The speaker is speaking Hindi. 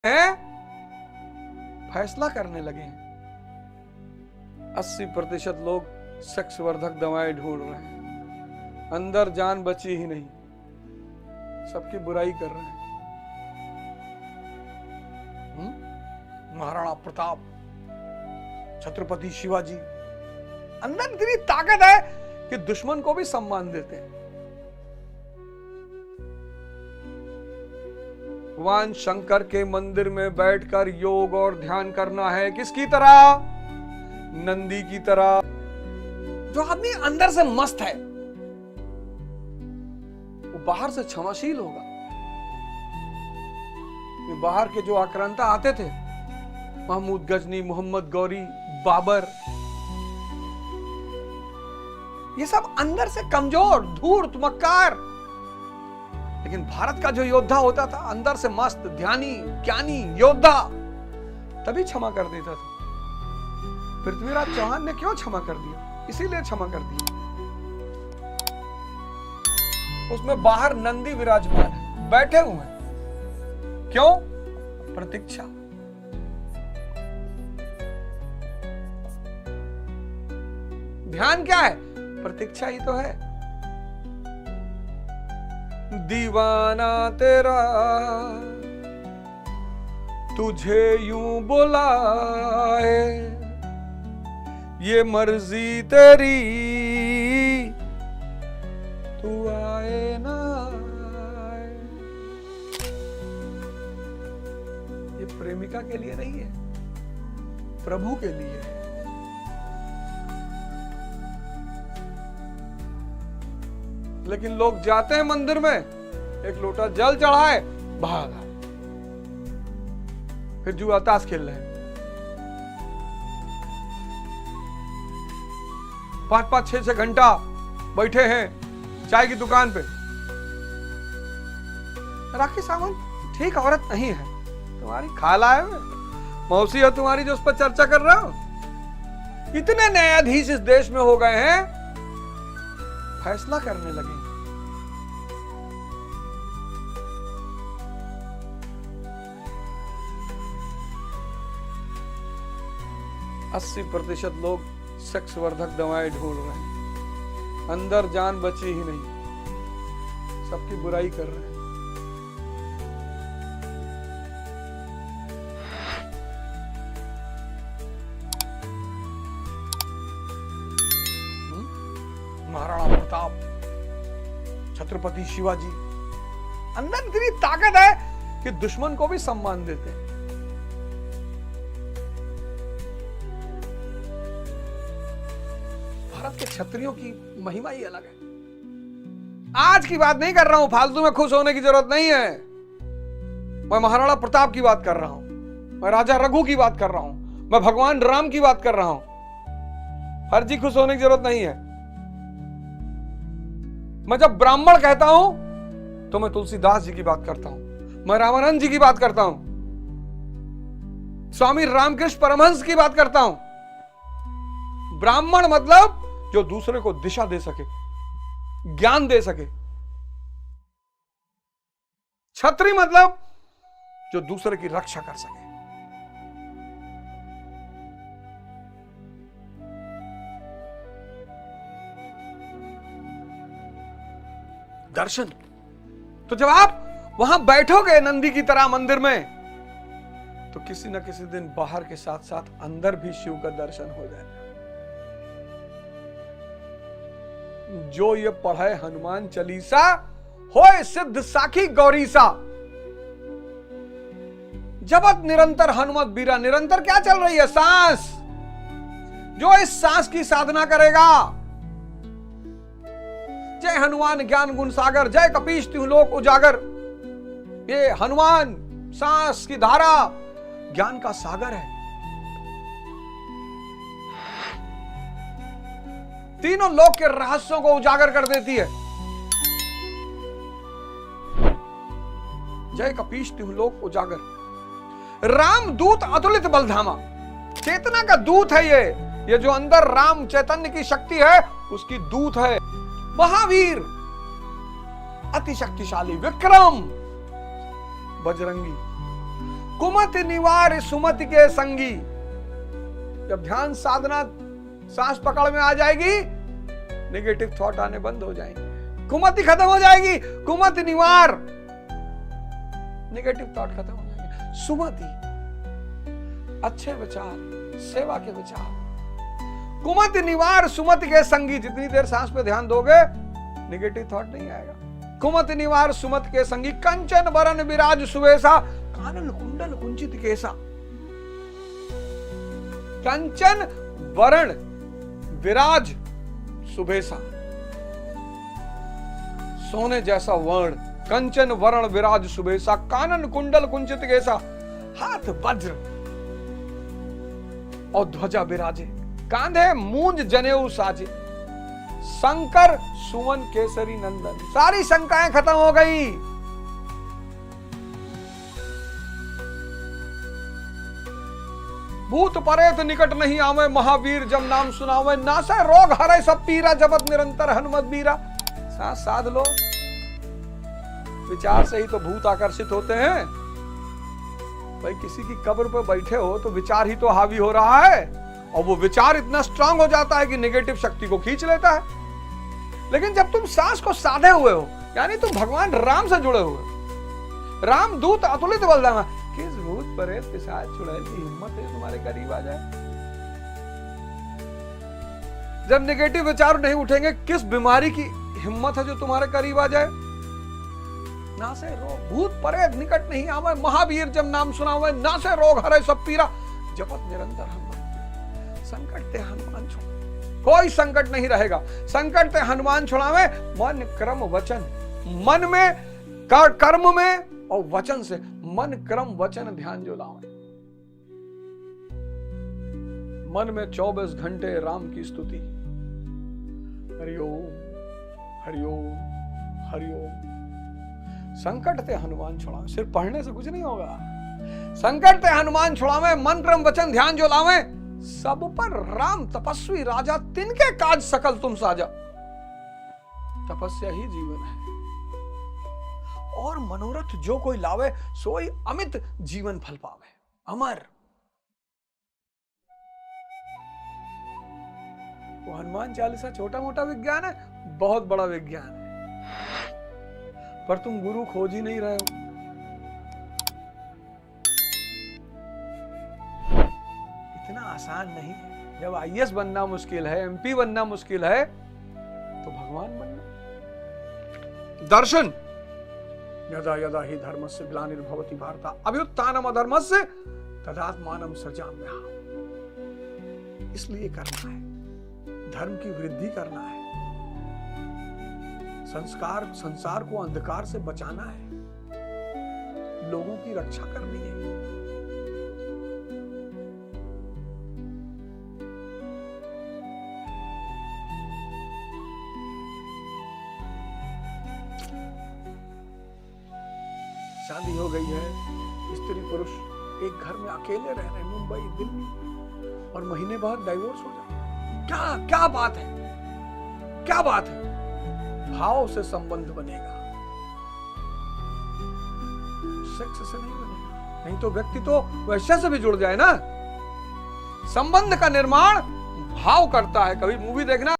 हैं, फैसला करने लगे हैं। 80% लोग सेक्स वर्धक दवाएं ढूंढ रहे हैं, अंदर जान बची ही नहीं, सबकी बुराई कर रहे हैं। महाराणा प्रताप, छत्रपति शिवाजी, अंदर इतनी ताकत है कि दुश्मन को भी सम्मान देते हैं। भगवान शंकर के मंदिर में बैठकर योग और ध्यान करना है किसकी तरह? नंदी की तरह। जो आदमी अंदर से मस्त है वो बाहर से क्षमाशील होगा। ये बाहर के जो आक्रांता आते थे, महमूद गजनी, मोहम्मद गौरी, बाबर, ये सब अंदर से कमजोर, धूर्त, मक्कार। लेकिन भारत का जो योद्धा होता था अंदर से मस्त, ध्यानी, ज्ञानी योद्धा, तभी क्षमा कर देता था। पृथ्वीराज चौहान ने क्यों क्षमा कर दिया? इसीलिए क्षमा कर दिया। उसमें बाहर नंदी विराजमान है, बैठे हुए हैं। क्यों? प्रतीक्षा। ध्यान क्या है? प्रतीक्षा ही तो है। दीवाना तेरा तुझे यूं बुलाए, ये मर्जी तेरी तू आए ना आए। ये प्रेमिका के लिए नहीं है, प्रभु के लिए है। लेकिन लोग जाते हैं मंदिर में, एक लोटा जल चढ़ाए, भागा, फिर जुआ ताश खेल रहे हैं। 5-5, 6-6 घंटा बैठे हैं चाय की दुकान पे। राखी सावंत ठीक औरत नहीं है, तुम्हारी खाला है, मौसी है तुम्हारी जो उस पर चर्चा कर रहा हो। इतने न्यायाधीश इस देश में हो गए हैं, फैसला करने लगे। 80% लोग सेक्स वर्धक दवाएं ढूंढ रहे हैं, अंदर जान बची ही नहीं, सबकी बुराई कर रहे हैं। महाराणा प्रताप, छत्रपति शिवाजी, अंदर इतनी ताकत है कि दुश्मन को भी सम्मान देते हैं। भारत के क्षत्रियों की महिमा ही अलग है। आज की बात नहीं कर रहा हूं, फालतू में खुश होने की जरूरत नहीं है। मैं महाराणा प्रताप की बात कर रहा हूं, मैं राजा रघु की बात कर रहा हूं, मैं भगवान राम की बात कर रहा हूं। फर्जी खुश होने की जरूरत नहीं है। मैं जब ब्राह्मण कहता हूं तो मैं तुलसीदास जी की बात करता हूं, मैं रामानंद जी की बात करता हूं, स्वामी रामकृष्ण परमहंस की बात करता हूं। ब्राह्मण मतलब जो दूसरे को दिशा दे सके, ज्ञान दे सके। क्षत्रिय मतलब जो दूसरे की रक्षा कर सके। दर्शन। तो जब आप वहां बैठोगे नंदी की तरह मंदिर में, तो किसी न किसी दिन बाहर के साथ साथ अंदर भी शिव का दर्शन हो जाएगा। जो ये पढ़े हनुमान चालीसा, होए सिद्ध साखी गौरीसा। जपत निरंतर हनुमत बीरा। निरंतर क्या चल रही है? सांस। जो इस सांस की साधना करेगा, जय हनुमान ज्ञान गुण सागर, जय कपीश तिहु लोक उजागर। ये हनुमान सांस की धारा ज्ञान का सागर है। तीनों लोक के रहस्यों को उजागर कर देती है। जय कपीश तिहु लोक उजागर। राम दूत अतुलित बलधामा। चेतना का दूत है ये जो अंदर राम चैतन्य की शक्ति है उसकी दूत है। महावीर, अति शक्तिशाली, विक्रम, बजरंगी। कुमति निवार सुमति के संगी। जब ध्यान साधना सांस पकड़ में आ जाएगी, नेगेटिव थॉट आने बंद हो जाएंगे, कुमति खत्म हो जाएगी। कुमति निवार, नेगेटिव थॉट खत्म हो जाएंगे। सुमति, अच्छे विचार, सेवा के विचार। कुमति निवार सुमति के संगी। जितनी देर सांस पे ध्यान दोगे, नेगेटिव थॉट नहीं आएगा। कुमति निवार सुमति के संगी, कंचन वरण विराज सुवेशा, कानन कुंडल कुंचित केसा। कंचन वरण विराज सुभेसा, सोने जैसा वर्ण, कंचन वर्ण विराज सुभेसा, कानन कुंडल कुंचित केसा, हाथ वज्र और ध्वजा विराजे, कांधे मूंज जनेऊ साजे, शंकर सुमन केसरी नंदन। सारी शंकाएं खत्म हो गई। भूत परेत निकट नहीं आवे, महावीर जब नाम सुनावे, नासे रोग हरे सब पीरा, जपत निरंतर हनुमत बीरा। सांस साध लो। विचार से ही तो भूत आकर्षित होते हैं। भाई किसी की कब्र पर बैठे हो तो विचार ही तो हावी हो रहा है, और वो विचार इतना स्ट्रांग हो जाता है कि नेगेटिव शक्ति को खींच लेता है। लेकिन जब तुम सांस को साधे हुए हो, यानी तुम भगवान राम से जुड़े हुए हो, राम दूत अतुलित बलधामा, किस भूत प्रेत पिशाच चुड़ैल की हिम्मत है तुम्हारे करीब आ जाए। जब नेगेटिव विचार नहीं उठेंगे, किस बीमारी की हिम्मत है जो तुम्हारे करीब आ जाए। ना से रोग भूत प्रेत निकट नहीं आवे, महावीर जब नाम सुनावे, ना से रोग हरे सब पीरा, जपत निरंतर हनुमान। संकट ते हनुमान छोड़, कोई संकट नहीं रहेगा। संकट ते हनुमान छुड़ावे, मन क्रम वचन, मन में कर्म में और वचन से, मन क्रम वचन ध्यान जो लावे। मन में 24 घंटे राम की स्तुति, हरिओम हरिओम हरिओम। संकट ते हनुमान छुड़ावे, सिर्फ पढ़ने से कुछ नहीं होगा। संकट ते हनुमान छुड़ावे, मन क्रम वचन ध्यान जो लावे, सब पर राम तपस्वी राजा, तिनके काज सकल तुम साजा। तपस्या ही जीवन है, और मनोरथ जो कोई लावे, सोई अमित जीवन फल पावे, अमर। वो हनुमान चालीसा छोटा मोटा विज्ञान है, बहुत बड़ा विज्ञान है, पर तुम गुरु खोज ही नहीं रहे हो। इतना आसान नहीं है। जब आईएएस बनना मुश्किल है, एमपी बनना मुश्किल है, तो भगवान बनना। दर्शन, यदा यदा ही धर्मस्य ग्लानिर्भवति भारत अभ्युत्थानम् अधर्मस्य तदात्मानं सृजाम्यहम्। इसलिए करना है, धर्म की वृद्धि करना है, संसार को अंधकार से बचाना है, लोगों की रक्षा करनी है। शादी हो गई है, स्त्री पुरुष एक घर में अकेले रह रहे हैं, मुंबई दिल्ली, और महीने बाद डाइवोर्स हो जाए। क्या बात है, क्या बात है। भाव से संबंध बनेगा, सेक्स से नहीं बनेगा। नहीं तो व्यक्ति तो वैश्य से भी जुड़ जाए ना। संबंध का निर्माण भाव करता है। कभी मूवी देखना